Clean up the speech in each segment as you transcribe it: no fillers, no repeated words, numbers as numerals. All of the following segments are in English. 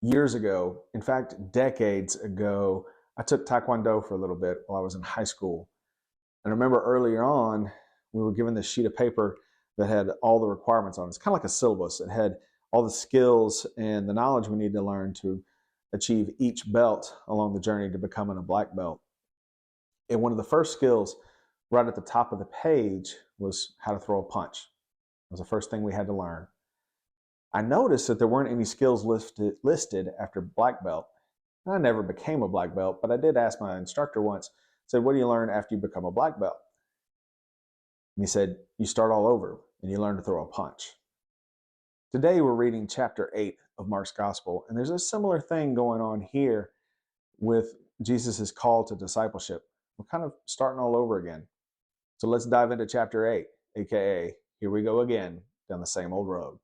Years ago, in fact, decades ago, I took Taekwondo for a little bit while I was in high school. And I remember earlier on, we were given this sheet of paper that had all the requirements on it. It's kind of like a syllabus. It had all the skills and the knowledge we need to learn to achieve each belt along the journey to becoming a black belt. And one of the first skills right at the top of the page was how to throw a punch. It was the first thing we had to learn. I noticed that there weren't any skills listed after black belt. I never became a black belt, but I did ask my instructor once, said, what do you learn after you become a black belt? And he said, you start all over and you learn to throw a punch. Today we're reading chapter 8 of Mark's Gospel, and there's a similar thing going on here with Jesus' call to discipleship. We're kind of starting all over again. So let's dive into chapter 8, a.k.a. here we go again down the same old road.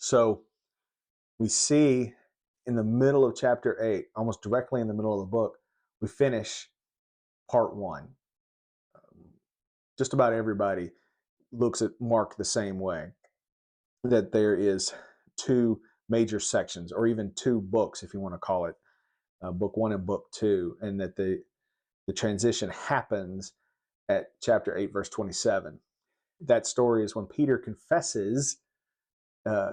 So we see in the middle of chapter 8, almost directly in the middle of the book, we finish part 1. Just about everybody looks at Mark the same way, that there is two major sections, or even two books, if you want to call it, book 1 and book 2, and that the transition happens at chapter 8, verse 27. That story is when Peter confesses uh,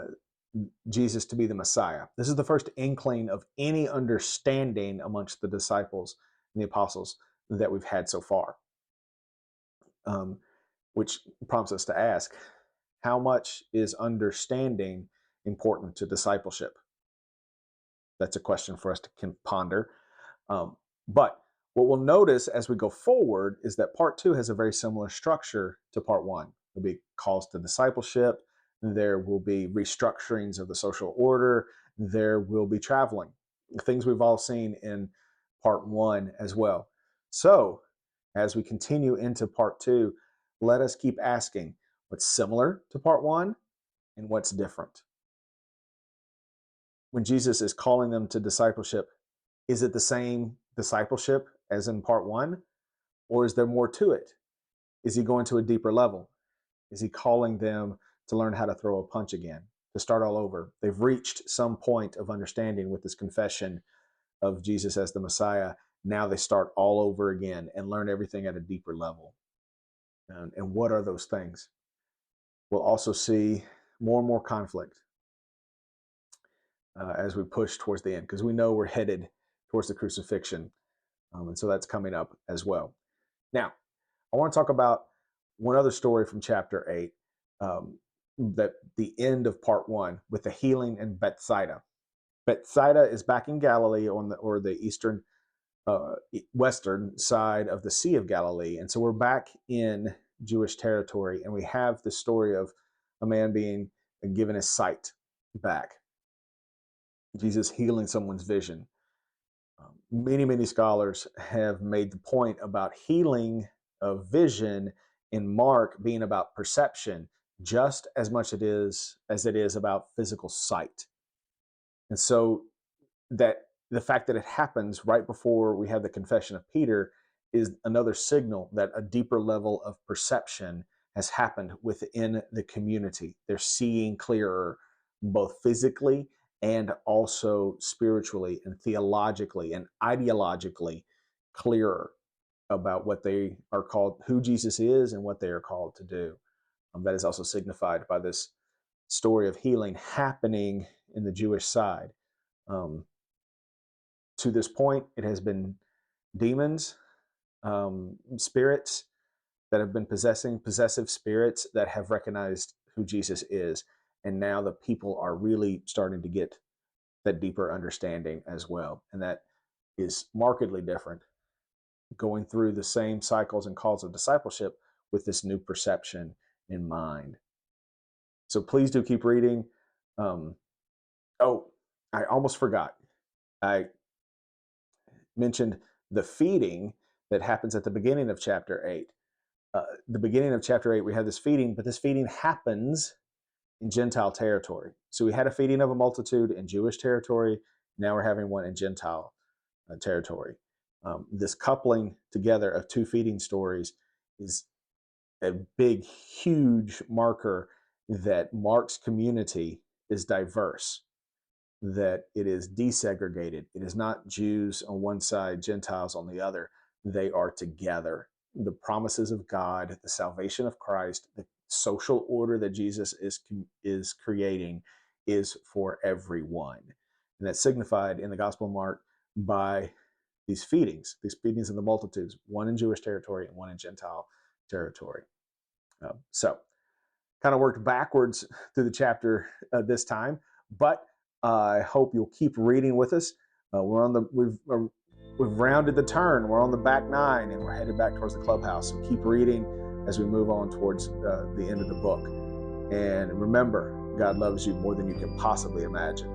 Jesus to be the Messiah. This is the first inkling of any understanding amongst the disciples and the apostles that we've had so far, which prompts us to ask, how much is understanding important to discipleship? That's a question for us to ponder. But what we'll notice as we go forward is that part 2 has a very similar structure to part 1. There'll be calls to discipleship. There will be restructurings of the social order. There will be traveling, things we've all seen in part 1 as well. So as we continue into part 2, let us keep asking what's similar to part 1 and what's different. When Jesus is calling them to discipleship, is it the same discipleship as in part 1? Or is there more to it? Is he going to a deeper level? Is he calling them to learn how to throw a punch again, to start all over? They've reached some point of understanding with this confession of Jesus as the Messiah. Now they start all over again and learn everything at a deeper level. And what are those things? We'll also see more and more conflict as we push towards the end, because we know we're headed towards the crucifixion. And so that's coming up as well. Now, I want to talk about one other story from chapter 8, that the end of part 1 with the healing in Bethsaida. Bethsaida is back in Galilee or the eastern, western side of the Sea of Galilee. And so we're back in Jewish territory, and we have the story of a man being given his sight back. Jesus healing someone's vision. Many scholars have made the point about healing of vision in Mark being about perception just as much as it is about physical sight. And so that the fact that it happens right before we have the confession of Peter is another signal that a deeper level of perception has happened within the community. They're seeing clearer, both physically and also spiritually and theologically and ideologically clearer about what they are called, who Jesus is and what they are called to do. That is also signified by this story of healing happening in the Jewish side. To this point, it has been demons, spirits that have been possessive spirits that have recognized who Jesus is. And now the people are really starting to get that deeper understanding as well. And that is markedly different, going through the same cycles and calls of discipleship with this new perception in mind. So please do keep reading. Um, oh, I almost forgot. I mentioned the feeding that happens at the beginning of chapter 8. The beginning of chapter 8, we have this feeding, but this feeding happens in Gentile territory. So we had a feeding of a multitude in Jewish territory. Now we're having one in Gentile territory. This coupling together of two feeding stories is a big, huge marker that Mark's community is diverse, that it is desegregated. It is not Jews on one side, Gentiles on the other. They are together. The promises of God, the salvation of Christ, the social order that Jesus is creating is for everyone. And that's signified in the Gospel of Mark by these feedings of the multitudes, one in Jewish territory and one in Gentile territory. So kind of worked backwards through the chapter this time, but I hope you'll keep reading with us. We've rounded the turn. We're on the back nine, and we're headed back towards the clubhouse. So keep reading as we move on towards the end of the book. And remember, God loves you more than you can possibly imagine.